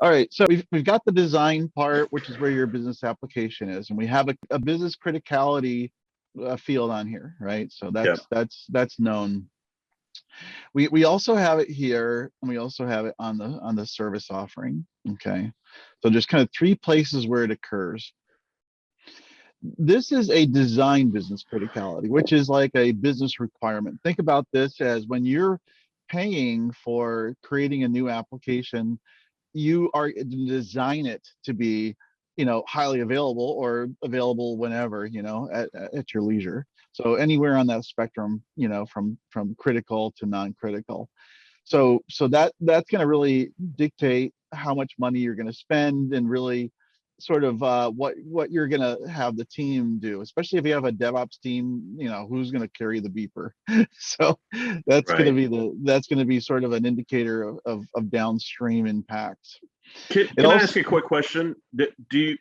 All right, so we've got the design part, which is where your business application is, and we have a business criticality field on here, right? So Yep. that's known. We also have it here, and we also have it on the service offering. Okay, so just kind of three places where it occurs. This is a design business criticality, which is like a business requirement. Think about this as when you're paying for creating a new application, you are to design it to be, highly available or available whenever, at your leisure. So anywhere on that spectrum, from critical to non-critical. So that's going to really dictate how much money you're going to spend, and really sort of what you're going to have the team do, especially if you have a DevOps team, who's going to carry the beeper. So that's Right. going to be sort of an indicator of downstream impacts. Can I ask a quick question? Do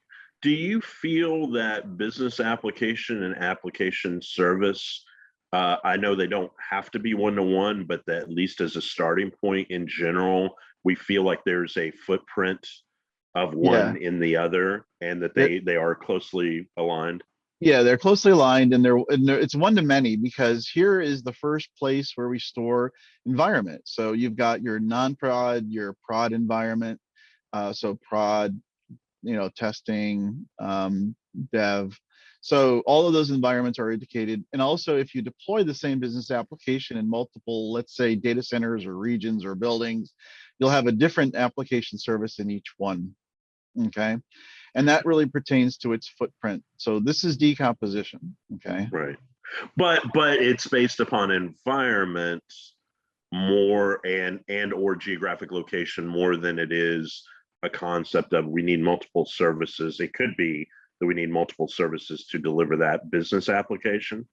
you feel that business application and application service, I know they don't have to be one-to-one, but that at least as a starting point in general, we feel like there's a footprint of one in the other, and that they are closely aligned? Yeah, they're closely aligned, and it's one to many, because here is the first place where we store environment. So you've got your non-prod, your prod environment. So prod, testing, dev. So all of those environments are indicated. And also, if you deploy the same business application in multiple, let's say, data centers or regions or buildings, you'll have a different application service in each one. Okay. And that really pertains to its footprint. So this is decomposition. Okay. Right. But it's based upon environment more and or geographic location more than it is a concept of we need multiple services. It could be that we need multiple services to deliver that business application.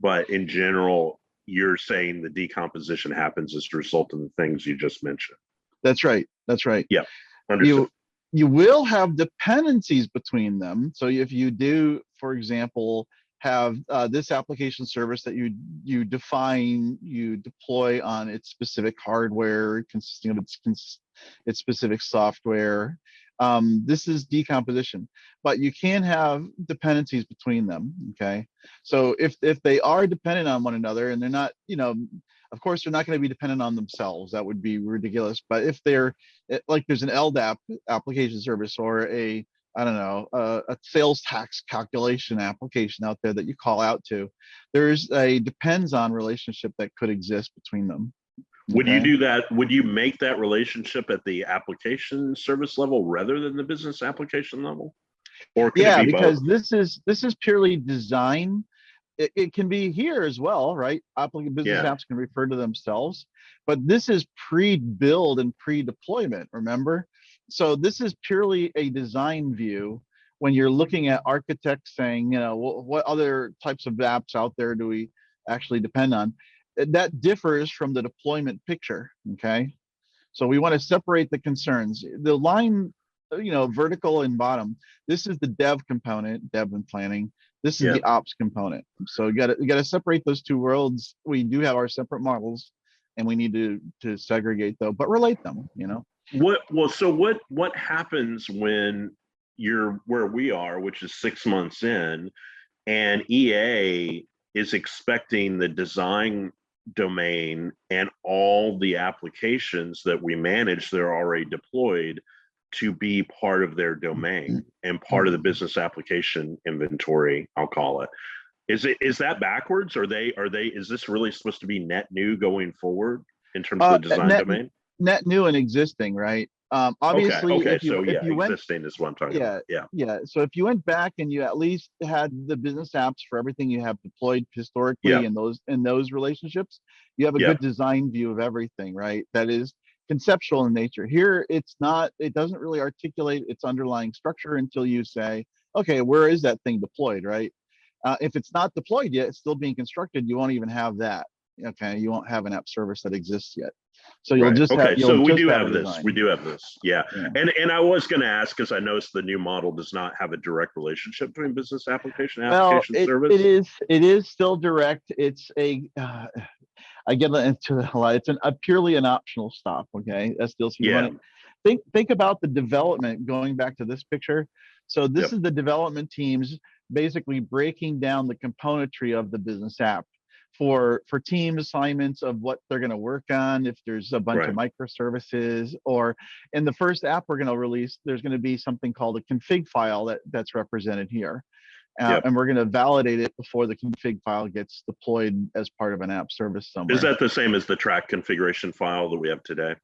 But in general, you're saying the decomposition happens as a result of the things you just mentioned. That's right. That's right. Yeah. Understood. You will have dependencies between them. So if you do, for example, have this application service that you define, you deploy on its specific hardware consisting of its specific software. This is decomposition, but you can have dependencies between them. Okay, so if they are dependent on one another, and they're not, of course they're not going to be dependent on themselves. That would be ridiculous. But if they're like, there's an LDAP application service, or a sales tax calculation application out there that you call out to, there's a depends on relationship that could exist between them. Okay? Would you do that? Would you make that relationship at the application service level rather than the business application level? Or could it be because both? this is purely design. It can be here as well, right? Business apps can refer to themselves, but this is pre-build and pre-deployment, remember? So this is purely a design view when you're looking at architects saying, what other types of apps out there do we actually depend on? That differs from the deployment picture, okay? So we want to separate the concerns. The line, vertical and bottom, this is the dev component, dev and planning. This is the ops component. So you got to separate those two worlds. We do have our separate models, and we need to segregate though, but relate them, What happens when you're where we are, which is 6 months in, and EA is expecting the design domain and all the applications that we manage that are already deployed to be part of their domain and part of the business application inventory, I'll call it. Is that backwards? Is this really supposed to be net new going forward in terms of the design domain? Net new and existing, right? Obviously, okay. if you Existing is what I'm talking about. Yeah. So if you went back and you at least had the business apps for everything you have deployed historically in those relationships, you have a good design view of everything, right? That is conceptual in nature. Here, it's not. It doesn't really articulate its underlying structure until you say, okay, where is that thing deployed, right? If it's not deployed yet, it's still being constructed. You won't even have that. Okay, you won't have an app service that exists yet. So you'll just have. So we do have this. We do have this. Yeah. And I was going to ask, because I noticed the new model does not have a direct relationship between business application and application service. It is still direct. It's a. I get into a lot. It's purely an optional stop. Okay, SDLC. think about the development going back to this picture. So this Yep. is the development teams basically breaking down the componentry of the business app for team assignments of what they're going to work on. If there's a bunch of Right. microservices, or in the first app we're going to release, there's going to be something called a config file that's represented here. Yep. And we're going to validate it before the config file gets deployed as part of an app service somewhere. Is that the same as the track configuration file that we have today?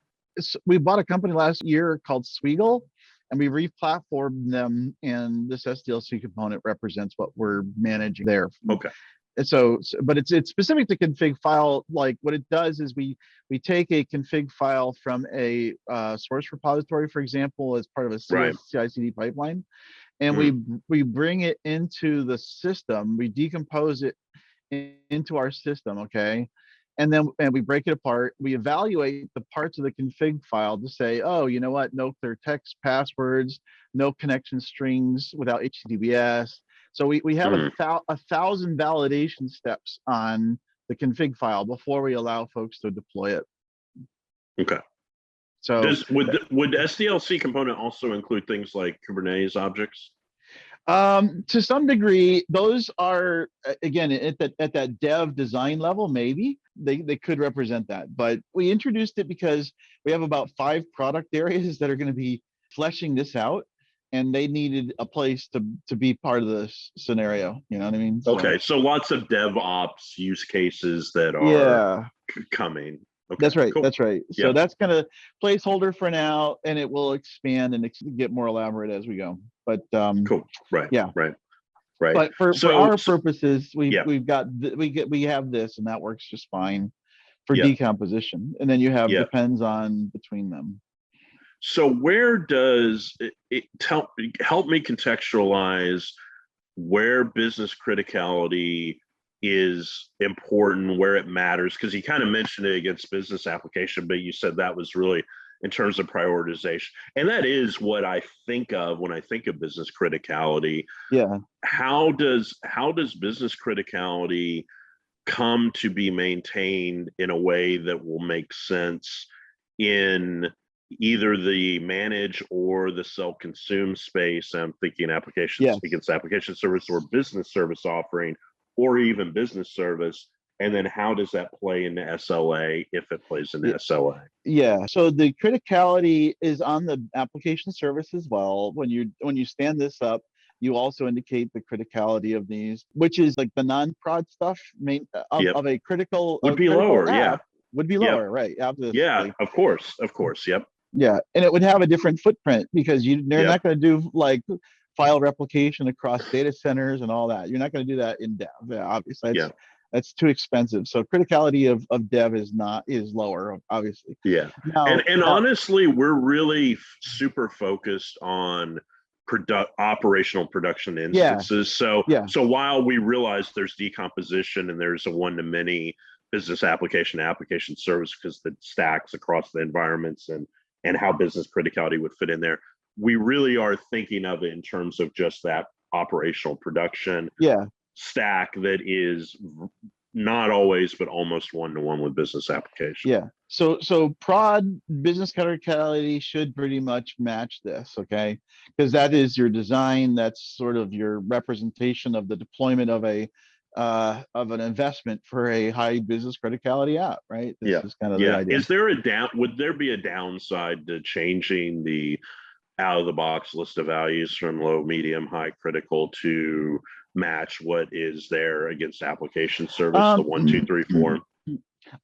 We bought a company last year called Sweegle, and we re-platformed them, and this SDLC component represents what we're managing there. Okay. And but it's specific to config file. Like what it does is we take a config file from a source repository, for example, as part of a CI/CD pipeline, and we bring it into the system. We decompose it into our system, okay, and then we break it apart. We evaluate the parts of the config file to say, oh, you know what, no clear text passwords, no connection strings without HTTPS. So we have a 1,000 validation steps on the config file before we allow folks to deploy it. Okay. So would SDLC component also include things like Kubernetes objects? To some degree, those are, again, at that dev design level, maybe they could represent that. But we introduced it because we have about 5 product areas that are going to be fleshing this out, and they needed a place to be part of this scenario. You know what I mean? Okay, so lots of DevOps use cases that are coming. Okay, that's right. cool. That's right. So that's kind of placeholder for now, and it will expand and get more elaborate as we go. But cool. Right. Yeah. Right. But for our purposes, we have this, and that works just fine for decomposition. And then you have depends on between them. So where does it help me contextualize where business criticality is important, where it matters? Because you kind of mentioned it against business application, but you said that was really in terms of prioritization. And that is what I think of when I think of business criticality. Yeah. How does business criticality come to be maintained in a way that will make sense in either the manage or the self-consume space? I'm thinking applications against application service or business service offering, or even business service. And then how does that play into SLA, if it plays into SLA? Yeah, so the criticality is on the application service as well. When you stand this up, you also indicate the criticality of these, which is like the non-prod stuff of a critical would be lower, would be lower, right? Absolutely. Yeah, of course, yep. Yeah, and it would have a different footprint because they're not going to do like file replication across data centers and all that. You're not going to do that in dev. Yeah, obviously, that's too expensive. So criticality of dev is lower, obviously. Yeah, now, and honestly, we're really super focused on operational production instances. So while we realize there's decomposition and there's a one-to-many business application service because the stacks across the environments and how business criticality would fit in there, we really are thinking of it in terms of just that operational production stack that is not always, but almost one-to-one with business application. Yeah. So prod business criticality should pretty much match this, okay? Because that is your design. That's sort of your representation of the deployment of of an investment for a high business criticality app, right? This is kind of the idea. Is there would there be a downside to changing the out-of-the-box list of values from low, medium, high, critical to match what is there against application service, the 1, 2, 3, 4?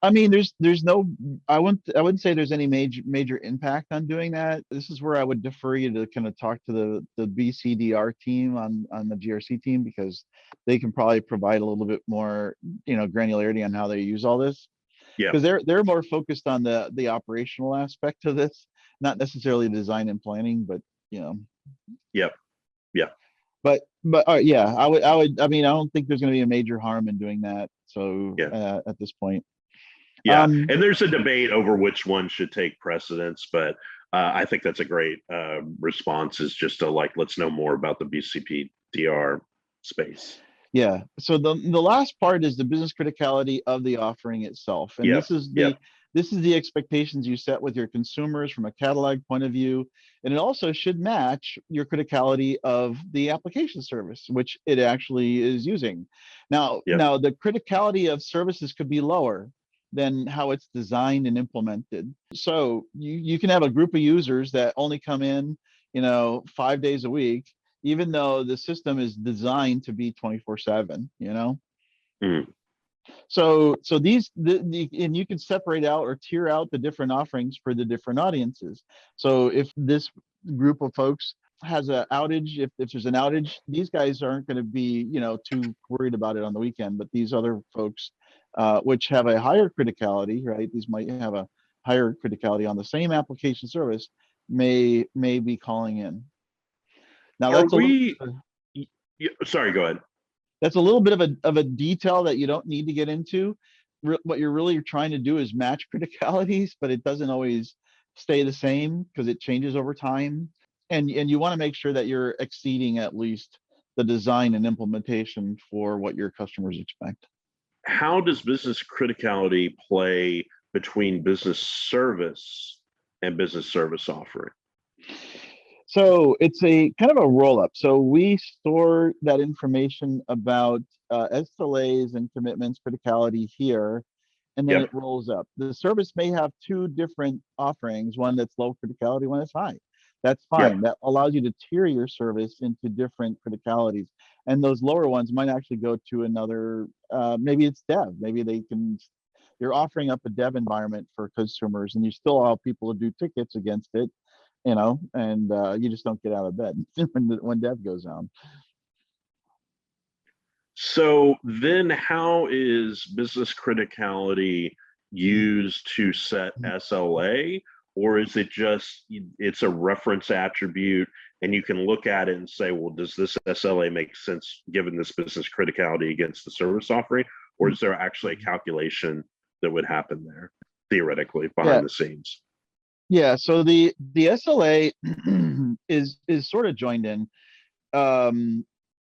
I mean, there's no, I wouldn't say there's any major impact on doing that. This is where I would defer you to kind of talk to the BCDR team on the GRC team, because they can probably provide a little bit more, granularity on how they use all this. Yeah. Because they're more focused on the operational aspect of this, not necessarily design and planning, but Yep. Yeah. But I would. I mean, I don't think there's going to be a major harm in doing that. So at this point. Yeah, and there's a debate over which one should take precedence, but I think that's a great response, is just to let's know more about the BCPDR space. Yeah. So the last part is the business criticality of the offering itself. And Yep. Yep. this is the expectations you set with your consumers from a catalog point of view. And it also should match your criticality of the application service, which it actually is using. Yep. Now the criticality of services could be lower than how it's designed and implemented. So you can have a group of users that only come in, 5 days a week, even though the system is designed to be 24/7, Mm. so and you can separate out or tier out the different offerings for the different audiences. So if this group of folks has an outage, if there's an outage, these guys aren't going to be, too worried about it on the weekend. But these other folks, which have a higher criticality, right? These might have a higher criticality on the same application service, may be calling in. Now Are that's a little we? Sorry, go ahead. that's a little bit of a detail that you don't need to get into. What you're really trying to do is match criticalities, but it doesn't always stay the same because it changes over time. And you want to make sure that you're exceeding at least the design and implementation for what your customers expect. How does business criticality play between business service and business service offering? So it's a kind of a roll up. So we store that information about SLAs and commitments, criticality here, and then Yep. it rolls up. The service may have two different offerings, one that's low criticality, one that's high. That's fine. Yep. That allows you to tier your service into different criticalities. And those lower ones might actually go to another, maybe it's dev. Maybe you're offering up a dev environment for consumers and you still allow people to do tickets against it, and you just don't get out of bed when dev goes down. So then how is business criticality used to set SLA, or is it just it's a reference attribute and you can look at it and say, well, does this SLA make sense given this business criticality against the service offering, or is there actually a calculation that would happen there theoretically behind the scenes? Yeah, so the SLA is sort of joined in.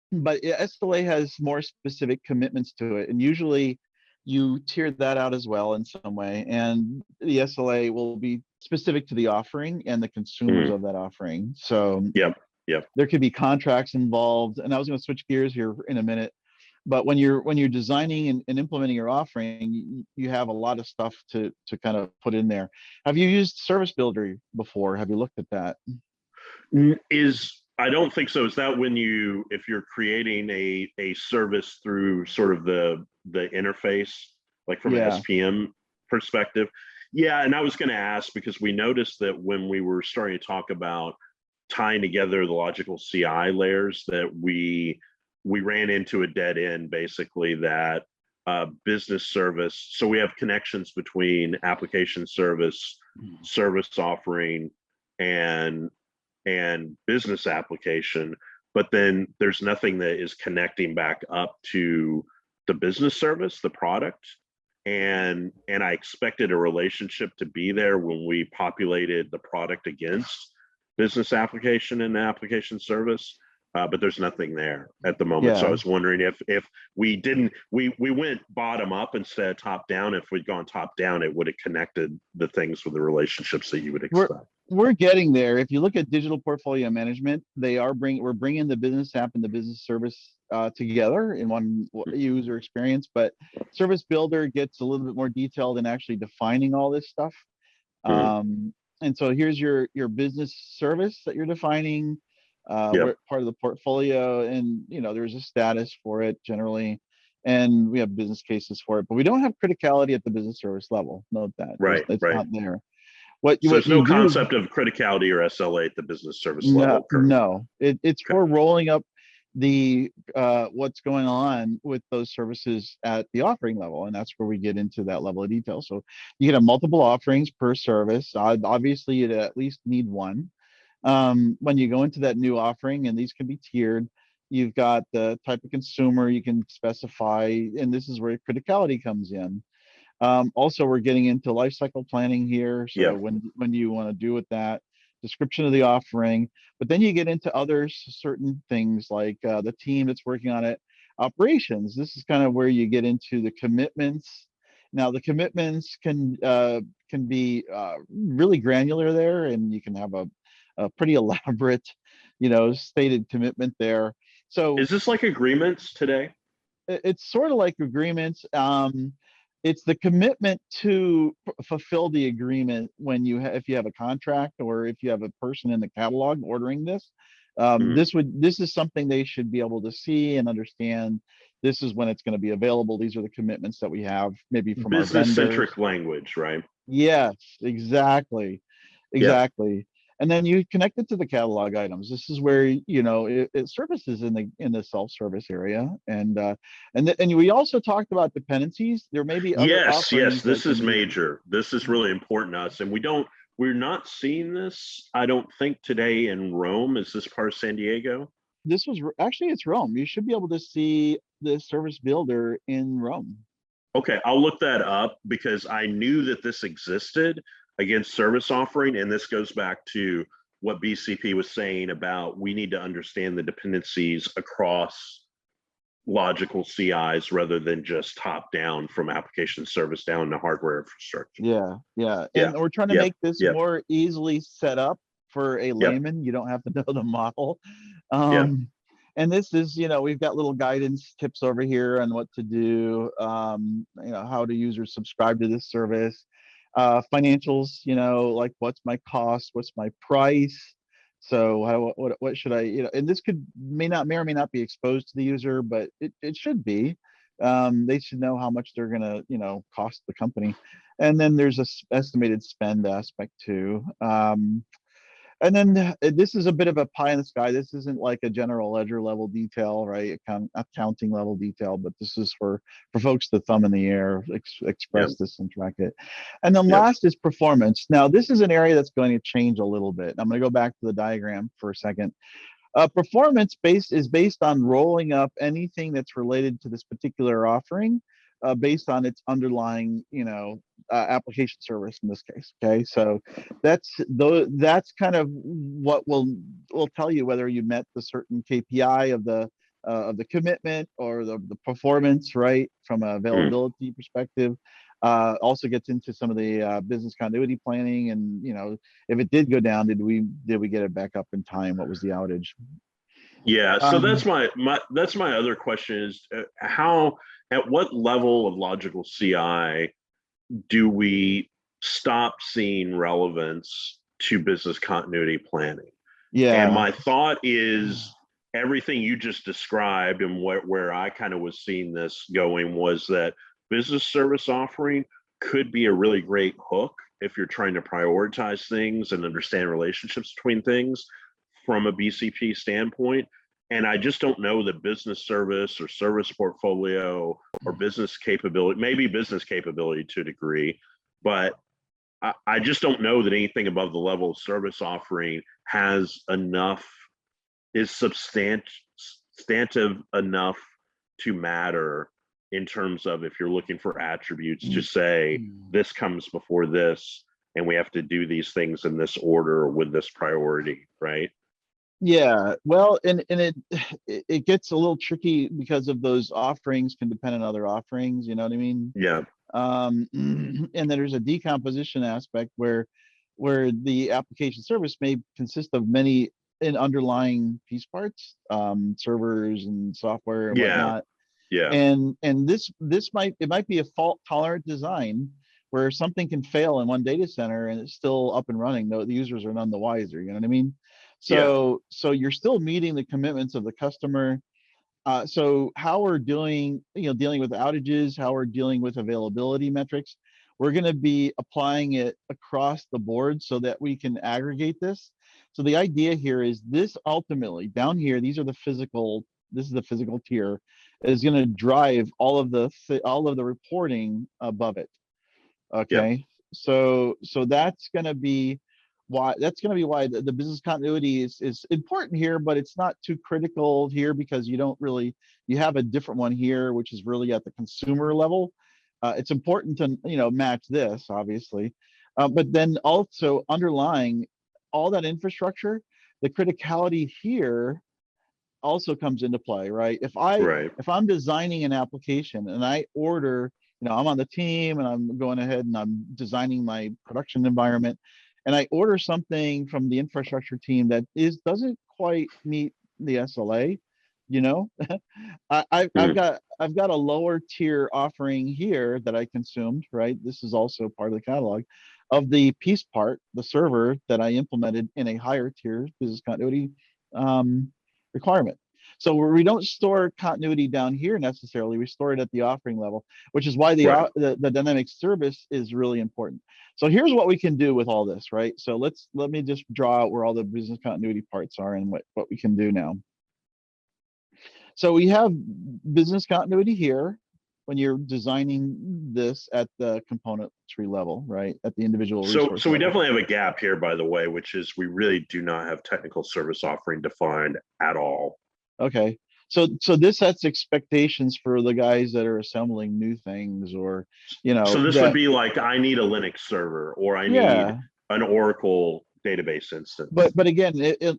But SLA has more specific commitments to it, and usually you tier that out as well in some way. And the SLA will be specific to the offering and the consumers Mm. of that offering. So Yep. Yep. there could be contracts involved. And I was going to switch gears here in a minute. But when you're designing and implementing your offering, you have a lot of stuff to kind of put in there. Have you used Service Builder before? Have you looked at that? I don't think so. Is that when if you're creating a service through sort of the interface, like from an Yeah. SPM perspective? Yeah, and I was going to ask because we noticed that when we were starting to talk about tying together the logical CI layers, that we ran into a dead end, basically, that business service. So we have connections between application service, service offering, and business application, but then there's nothing that is connecting back up to the business service, the product. And I expected a relationship to be there when we populated the product against business application and application service. But there's nothing there at the moment. So I Yeah. was wondering if we didn't, we went bottom up instead of top down. If we'd gone top down, it would have connected the things with the relationships that you would expect. We're getting there. If you look at digital portfolio management, we're bringing the business app and the business service together in one user experience. But Service Builder gets a little bit more detailed in actually defining all this stuff. And so here's your business service that you're defining, Yep. part of the portfolio, and there's a status for it generally, and we have business cases for it. But we don't have criticality at the business service level. Note that it's Right. not there. So What there's you no do is concept of criticality or SLA at the business service level currently. no. It's Okay. for rolling up the what's going on with those services at the offering level, and that's where we get into that level of detail. So you can have multiple offerings per service. Obviously, you'd at least need one. When you go into that new offering, and these can be tiered, you've got the type of consumer you can specify, and this is where criticality comes in. Also, we're getting into lifecycle planning here. So Yeah. when do you want to do with that? Description of the offering, but then you get into other certain things like the team that's working on it. operations. This is kind of where you get into the commitments. Now the commitments can be really granular there, and you can have a pretty elaborate, stated commitment there. So Is this like agreements today? it's sort of like agreements. It's the commitment to fulfill the agreement when if you have a contract, or if you have a person in the catalog ordering this. Mm. This is something they should be able to see and understand. This is when it's going to be available. These are the commitments that we have, maybe from our Business vendors. centric language, right? Yes, exactly. Yeah. Exactly. And then you connect it to the catalog items. This is where, it surfaces in the self-service area. And we also talked about dependencies. There may be other Yes, yes, offerings that this is can be. major. This is really important to us. And we're not seeing this, I don't think, today in Rome. Is this part of San Diego? This was actually, it's Rome. You should be able to see the service builder in Rome. Okay, I'll look that up because I knew that this existed against service offering. And this goes back to what BCP was saying about we need to understand the dependencies across logical CIs rather than just top down from application service down to hardware infrastructure. Yeah, yeah. Yeah, And we're trying to yeah, make this yeah, more easily set up for a yeah, layman. You don't have to know the model. yeah. And this is, we've got little guidance tips over here on what to do, how do users subscribe to this service, financials, like what's my cost, what's my price. So what should I, and this may or may not be exposed to the user, but it should be. They should know how much they're gonna, cost the company. And then there's a estimated spend aspect too. And then this is a bit of a pie in the sky. This isn't like a general ledger level detail, right? Accounting level detail, but this is for folks to thumb in the air, Yeah, express this and track it. And then yeah. last is performance. Now, this is an area that's going to change a little bit. I'm going to go back to the diagram for a second. Performance is based on rolling up anything that's related to this particular offering, based on its underlying, application service in this case. Okay, so that's kind of what will tell you whether you met the certain KPI of the commitment, or the performance, right, from an Mm. availability perspective. Also gets into some of the business continuity planning, and if it did go down, did we get it back up in time? What was the outage? Yeah, so that's Um, my other question is how at what level of logical CI do we stop seeing relevance to business continuity planning? And yeah, my thought is everything you just described and where I kind of was seeing this going was that business service offering could be a really great hook if you're trying to prioritize things and understand relationships between things from a BCP standpoint. And I just don't know that business service or service portfolio or business capability, maybe business capability to a degree, but I just don't know that anything above the level of service offering has enough, is substantive enough to matter in terms of if you're looking for attributes to say this comes before this and we have to do these things in this order with this priority, right? yeah. Well, and it gets a little tricky because of those offerings can depend on other offerings. You know what I mean? Yeah, And then there's a decomposition aspect where the application service may consist of many in underlying piece parts, servers and software and yeah, whatnot. yeah, And this might be a fault tolerant design where something can fail in one data center and it's still up and running, though the users are none the wiser. You know what I mean? yeah, So you're still meeting the commitments of the customer. So how we're dealing with outages, how we're dealing with availability metrics, we're going to be applying it across the board so that we can aggregate this. So the idea here is this ultimately down here, this is the physical tier, is going to drive all of the reporting above it. yeah, Okay, so that's going to be why the business continuity is important here, but it's not too critical here because you have a different one here, which is really at the consumer level. It's important to match this, obviously, but then also underlying all that infrastructure, the criticality here also comes into play, right? Right. If I'm designing an application and I order, I'm on the team and I'm going ahead and I'm designing my production environment, and I order something from the infrastructure team that doesn't quite meet the SLA, you know, I've Mm, got a lower tier offering here that I consumed, right? This is also part of the catalog of the piece part, the server that I implemented in a higher tier business continuity requirement. So we don't store continuity down here necessarily. We store it at the offering level, which is why right. the dynamic service is really important. So here's what we can do with all this, right? So let me just draw out where all the business continuity parts are and what we can do now. So we have business continuity here when you're designing this at the component tree level, right? At the individual resource So we level. definitely have a gap here, by the way, which is we really do not have technical service offering defined at all. Okay. So this sets expectations for the guys that are assembling new things, or, So this would that, be like, I need a Linux server, or I need yeah. an Oracle database But instance. again,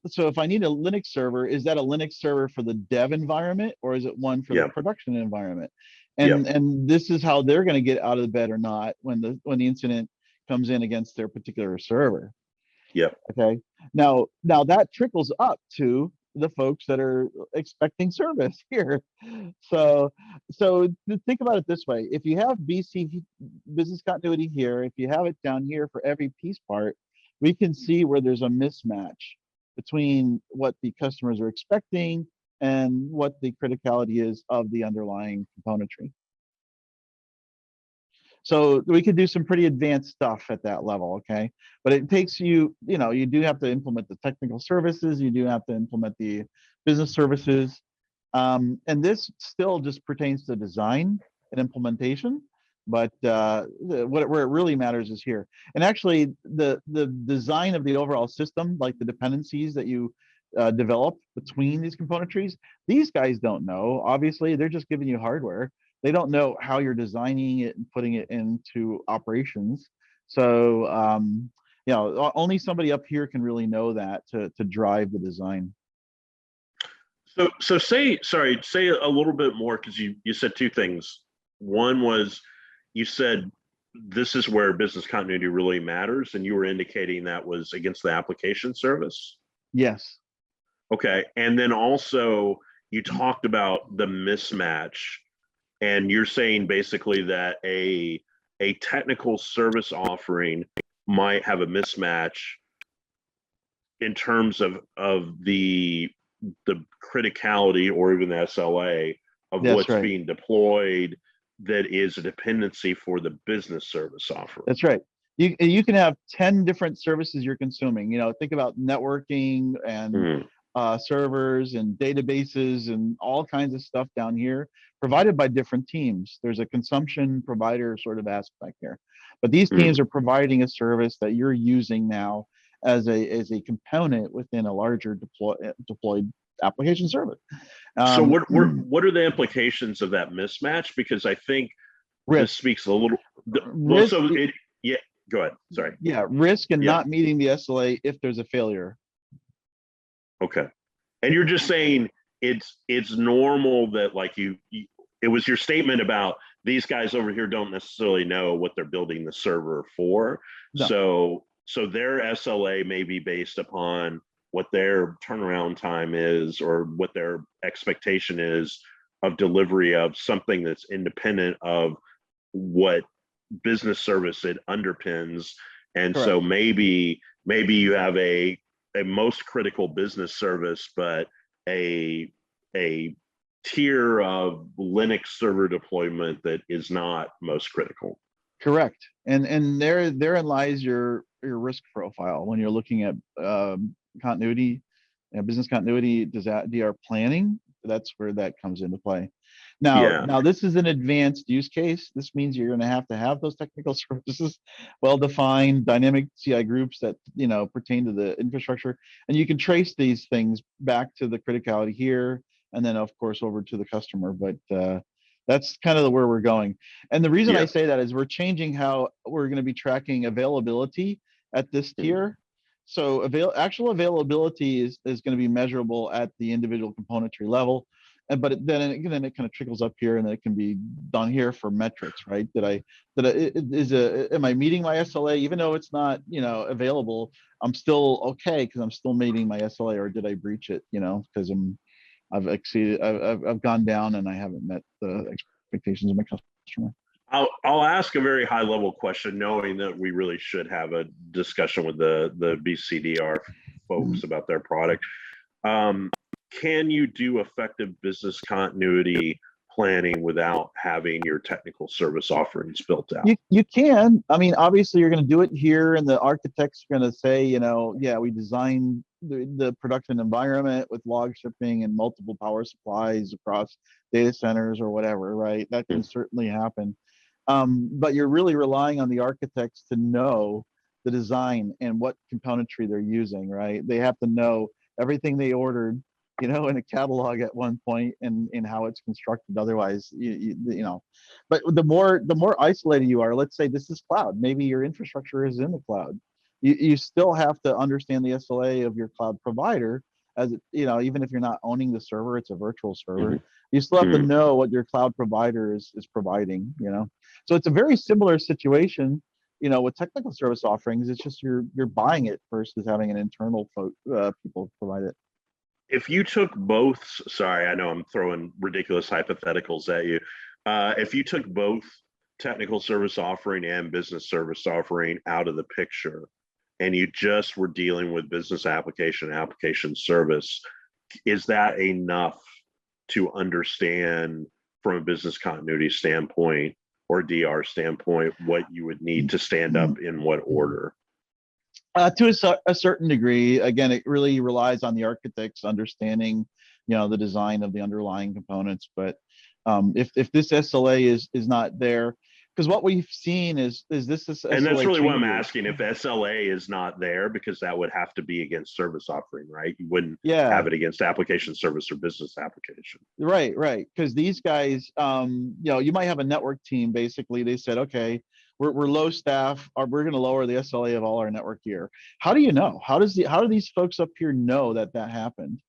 so if I need a Linux server, is that a Linux server for the dev environment, or is it one for the Yep. production environment? Yep. And this is how they're going to get out of the bed or not when the incident comes in against their particular server. Yep. Okay. Now that trickles up to the folks that are expecting service here. So think about it this way: if you have BC business continuity here, if you have it down here for every piece part, we can see where there's a mismatch between what the customers are expecting and what the criticality is of the underlying componentry. So we could do some pretty advanced stuff at that level, okay? But it takes you do have to implement the technical services, you do have to implement the business services. And this still just pertains to design and implementation, but where it really matters is here. And actually, the design of the overall system, like the dependencies that you develop between these componentries, these guys don't know. Obviously, they're just giving you hardware. They don't know how you're designing it and putting it into operations. So, only somebody up here can really know that to drive the design. So say a little bit more, because you said two things. One was, you said this is where business continuity really matters, and you were indicating that was against the application service. Yes. Okay. And then also you talked about the mismatch, and you're saying basically that a technical service offering might have a mismatch in terms of the criticality or even the SLA of That's what's right. being deployed that is a dependency for the business service offering. That's right. You can have 10 different services you're consuming. Think about networking and Mm, servers and databases and all kinds of stuff down here provided by different teams. There's a consumption provider sort of aspect here. But these mm. teams are providing a service that you're using now as a component within a larger deployed application service. So Um, what are the implications of that mismatch? Because I think this risk, speaks a little well. risk, So it yeah. Go ahead. Sorry. yeah, risk and Yeah. not meeting the SLA if there's a failure. Okay. And you're just saying it's normal that, like, it was your statement about these guys over here don't necessarily know what they're building the server for. No, So their SLA may be based upon what their turnaround time is, or what their expectation is of delivery of something that's independent of what business service it underpins. And so correct. maybe you have a most critical business service, but a tier of Linux server deployment that is not most critical. Correct. And therein lies your risk profile when you're looking at continuity, business continuity, DR planning. That's where that comes into play. Yeah. Now this is an advanced use case. This means you're going to have those technical services well defined, dynamic CI groups that pertain to the infrastructure, and you can trace these things back to the criticality here, and then of course over to the customer. But that's kind of where we're going. And the reason I Yeah. say that is we're changing how we're going to be tracking availability at this Mm. tier. So actual availability is going to be measurable at the individual componentry level. And but then it kind of trickles up here, and then it can be done here for metrics, right? Am I meeting my SLA even though it's not, available? I'm still okay because I'm still meeting my SLA, or did I breach it? Because I've gone down and I haven't met the expectations of my customer. I'll ask a very high level question, knowing that we really should have a discussion with the BCDR folks about their product. Can you do effective business continuity planning without having your technical service offerings built out? You can. I mean, obviously, you're going to do it here, and the architect's going to say, yeah, we designed the production environment with log shipping and multiple power supplies across data centers or whatever, right? That can certainly happen. But you're really relying on the architects to know the design and what componentry they're using, right? They have to know everything they ordered, in a catalog at one point, and how it's constructed. Otherwise, but the more isolated you are, let's say this is cloud, maybe your infrastructure is in the cloud. You still have to understand the SLA of your cloud provider, as even if you're not owning the server, it's a virtual server. You still have to know what your cloud provider is providing. So it's a very similar situation, with technical service offerings. It's just you're buying it versus having an internal people provide it. If you took both, sorry, I know I'm throwing ridiculous hypotheticals at you. If you took both technical service offering and business service offering out of the picture, and you just were dealing with business application service, is that enough to understand from a business continuity standpoint or DR standpoint what you would need to stand up in what order? To a certain degree. Again, it really relies on the architect's understanding, the design of the underlying components. But if this SLA is not there, because what we've seen is this SLA and that's really changes. what I'm asking. If SLA is not there, because that would have to be against service offering, right? You wouldn't have it against application service or business application. Right. Because these guys, you might have a network team. Basically, they said, okay, we're low staff, or we're going to lower the SLA of all our network gear. How do you know? How do these folks up here know that happened?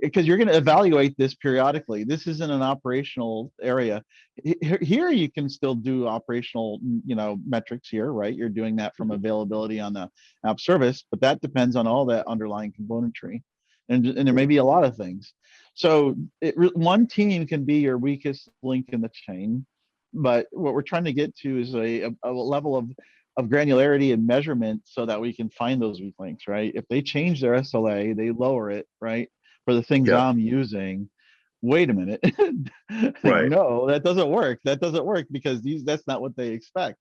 Because you're going to evaluate this periodically. This isn't an operational area. Here you can still do operational, metrics here, right? You're doing that from availability on the app service, but that depends on all that underlying componentry. And there may be a lot of things. So one team can be your weakest link in the chain, but what we're trying to get to is a level of granularity and measurement so that we can find those weak links, right? If they change their SLA, they lower it, right? For the things I'm using. Wait a minute. Right. No, that doesn't work. That doesn't work because that's not what they expect.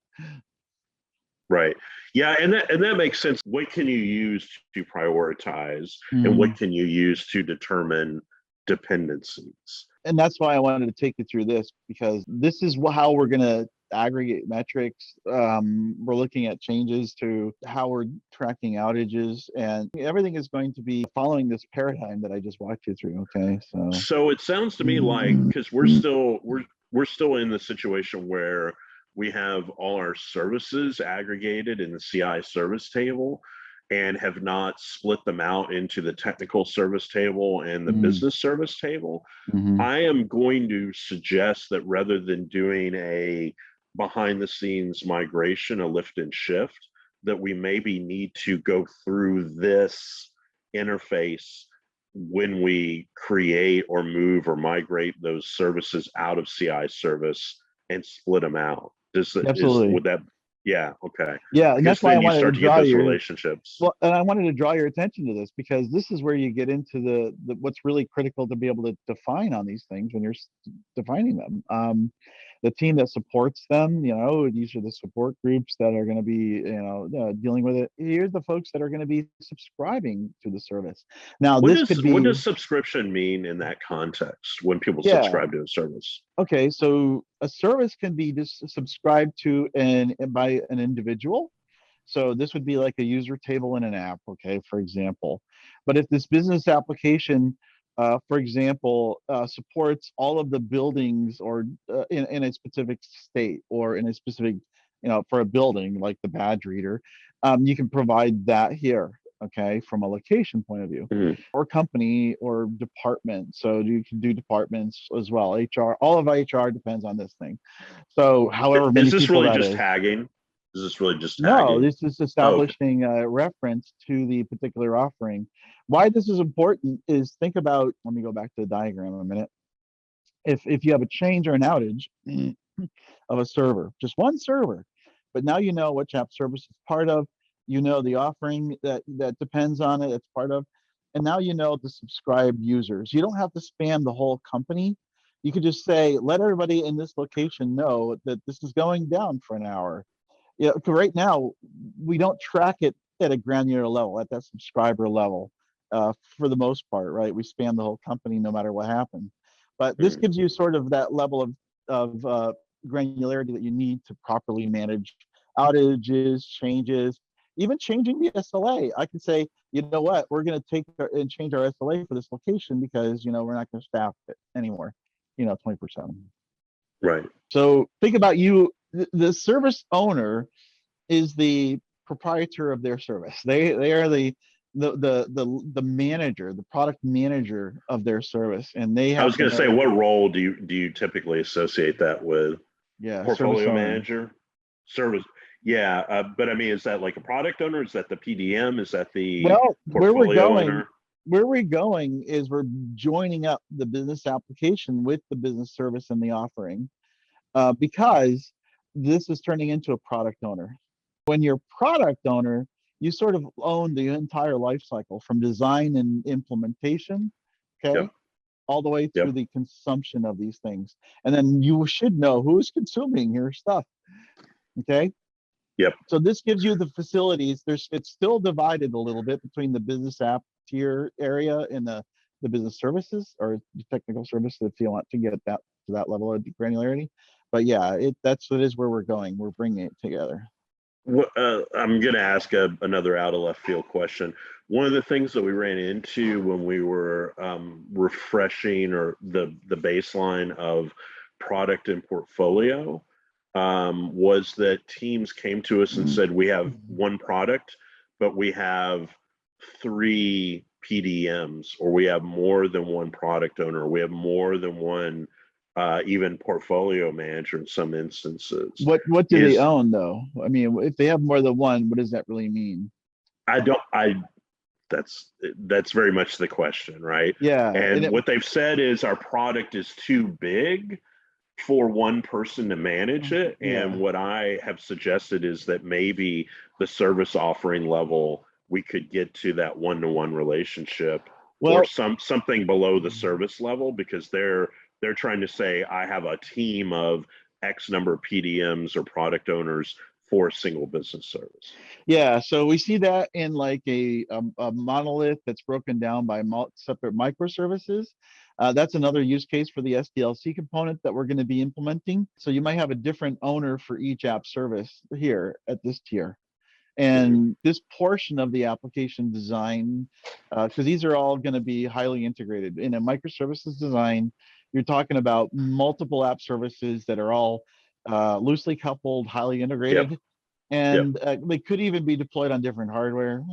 Right. Yeah, and that makes sense. What can you use to prioritize, and what can you use to determine dependencies? And that's why I wanted to take you through this, because this is how we're going to aggregate metrics. We're looking at changes to how we're tracking outages, and everything is going to be following this paradigm that I just walked you through. Okay, so it sounds to me like, because we're still in the situation where we have all our services aggregated in the CI service table and have not split them out into the technical service table and the business service table. I am going to suggest that rather than doing a behind the scenes migration, a lift and shift, that we maybe need to go through this interface when we create or move or migrate those services out of CI service and split them out. Absolutely. Would that? Yeah. Okay. Yeah, and that's why I wanted to draw those relationships. Well, and I wanted to draw your attention to this, because this is where you get into the what's really critical to be able to define on these things when you're defining them. The team that supports them, these are the support groups that are going to be, dealing with it. Here's the folks that are going to be subscribing to the service. Now, what does subscription mean in that context when people subscribe to a service? Okay, so a service can be just subscribed to by an individual. So this would be like a user table in an app, okay, for example. But if this business application, for example, supports all of the buildings or in a specific state or in a specific for a building like the badge reader, you can provide that here, okay, from a location point of view, Mhm. or company or department. So you can do departments as well. HR, all of HR depends on this thing. So however Is many this people really that just is. tagging? Is this really just No, tagging? this is Oh, okay. establishing a reference to the particular offering. Why this is important is, think about, let me go back to the diagram a minute. If you have a change or an outage of a server, just one server, but now you know which app service is part of, the offering that depends on it, it's part of, and now you know the subscribed users. You don't have to spam the whole company. You could just say, let everybody in this location know that this is going down for an hour. Yeah, 'cause right now we don't track it at a granular level, at that subscriber level, for the most part, right? We spam the whole company no matter what happens. But this Mhm. gives you sort of that level of granularity that you need to properly manage outages, changes, even changing the SLA. I can say, you know what, we're going to take and change our SLA for this location because we're not going to staff it anymore, 24/7. Right. So think about you, the service owner is the proprietor of their service. They are the manager, the product manager of their service, and they I have was to going to say, know. what role do you typically associate that with? Yeah, service Portfolio owner. manager, service. Yeah, but I mean, is that like a product owner? Is that the PDM? Is that the Well, portfolio owner? where we're going is we're joining up the business application with the business service and the offering, because this is turning into a product owner. When you're product owner, you sort of own the entire life cycle from design and implementation, okay, Yep. all the way through Yep. the consumption of these things. And then you should know who's consuming your stuff, okay? Yep. So this gives you the facilities. It's still divided a little bit between the business app tier area and the business services or the technical services if you want to get that to that level of granularity. But yeah, it is where we're going. We're bringing it together. I'm going to ask another out of left field question. One of the things that we ran into when we were refreshing or the baseline of product and portfolio was that teams came to us and said, we have one product, but we have three PDMs, or we have more than one product owner, we have more than one even portfolio manager in some instances. What do they Is own though? I mean, if they have more than one, what does that really mean? I don't I that's very much the question, right? Yeah, and And what they've said is our product is too big for one person to manage it. And yeah. what I have suggested is that maybe the service offering level, we could get to that one-to-one relationship, or Well, something below the service level, because they're trying to say, I have a team of X number of PDMs or product owners for a single business service. yeah. So we see that in like a monolith that's broken down by separate microservices. That's another use case for the SDLC component that we're going to be implementing. So you might have a different owner for each app service here at this tier. Mhm. And this portion of the application design, because these are all going to be highly integrated in a microservices design, you're talking about multiple app services that are all loosely coupled, highly Yep. integrated, Yep. and they could even be deployed on different hardware.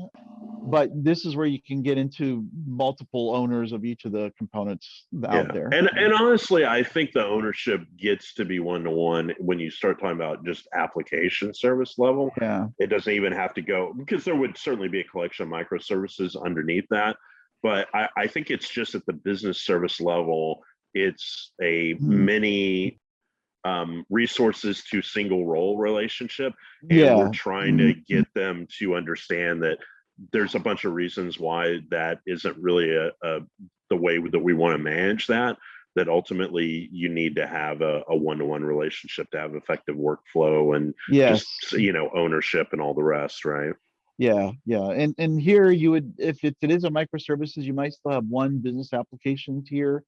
But this is where you can get into multiple owners of each of the components out Yeah. there. And honestly, I think the ownership gets to be one to one when you start talking about just application service level. Yeah. It doesn't even have to go, because there would certainly be a collection of microservices underneath that. But I think it's just at the business service level, it's a Mhm. many resources to single role relationship. And we're Yeah. trying to get them to understand that there's a bunch of reasons why that isn't really the way that we want to manage that. That ultimately you need to have a one-to-one relationship to have effective workflow and just Yes. ownership and all the rest, right? Yeah, yeah. And here you would, if it is a microservices, you might still have one business application tier,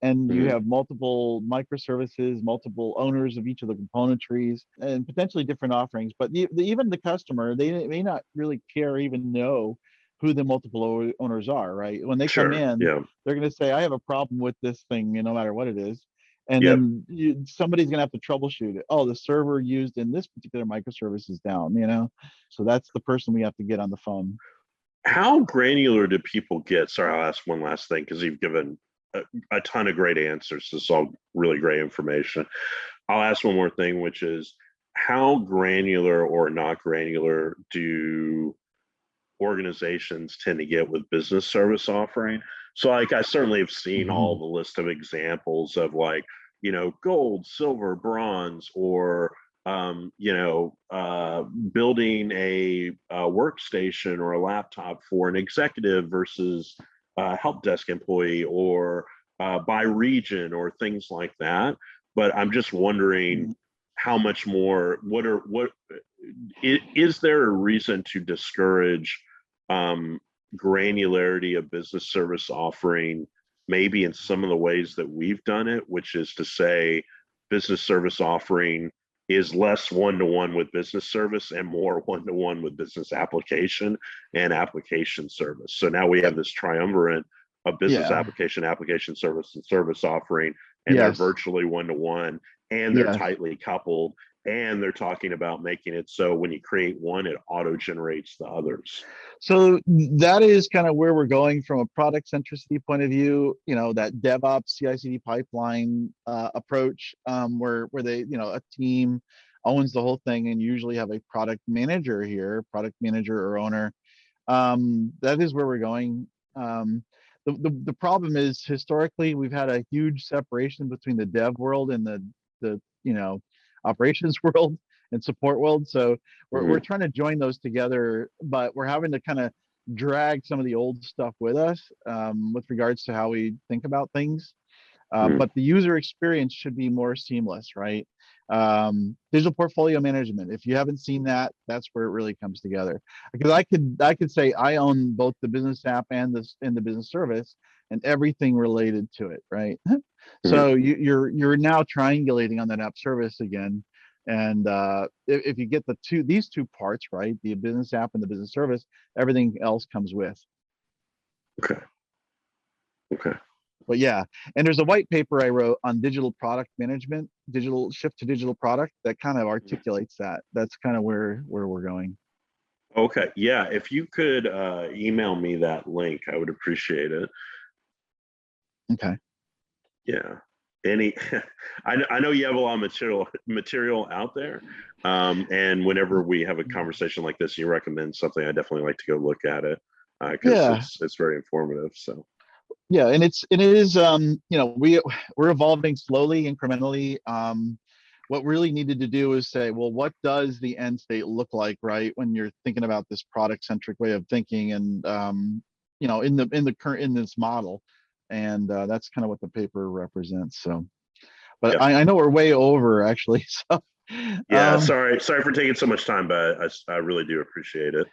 and you Mhm. have multiple microservices, multiple owners of each of the componentries, and potentially different offerings. But even the customer, they may not really care, or even know who the multiple owners are, right? When they come Sure. in, Yeah. they're going to say, I have a problem with this thing, no matter what it is. And Yep. then somebody's going to have to troubleshoot it. Oh, the server used in this particular microservice is down, so that's the person we have to get on the phone. How granular do people get? Sorry, I'll ask one last thing because you've given a ton of great answers. This is all really great information. I'll ask one more thing, which is how granular or not granular do organizations tend to get with business service offering? So like I certainly have seen all the list of examples of like, gold, silver, bronze, or building a workstation or a laptop for an executive versus a help desk employee, or by region or things like that. But I'm just wondering how much more, is there a reason to discourage granularity of business service offering, maybe in some of the ways that we've done it, which is to say business service offering is less one-to-one with business service and more one-to-one with business application and application service. So now we have this triumvirate of business application, application service, and service offering, and they're virtually one-to-one, and they're tightly coupled, and they're talking about making it so when you create one, it auto-generates the others. So that is kind of where we're going from a product centricity point of view, that DevOps CI/CD pipeline approach, where they, a team owns the whole thing and usually have a product manager or owner. That is where we're going. The problem is historically we've had a huge separation between the dev world and the operations world and support world. So we're trying to join those together, but we're having to kind of drag some of the old stuff with us with regards to how we think about things. But the user experience should be more seamless, right? Digital portfolio management. If you haven't seen that, that's where it really comes together. Because I could say I own both the business app and the business service and everything related to it, right? So you're now triangulating on that app service again. And if you get these two parts right, the business app and the business service, everything else comes with. Okay. But yeah, and there's a white paper I wrote on digital product management, digital shift to digital product, that kind of articulates that. That's kind of where we're going. Okay. Yeah. If you could email me that link, I would appreciate it. Okay. Yeah. I know you have a lot of material out there. And whenever we have a conversation like this, you recommend something, I definitely like to go look at it because it's very informative. So. Yeah, and it is we're evolving slowly, incrementally. What really needed to do is say, well, what does the end state look like, right? When you're thinking about this product centric way of thinking, and in this model, and that's kind of what the paper represents. So, but yep. I know we're way over actually. So yeah, sorry for taking so much time, but I really do appreciate it.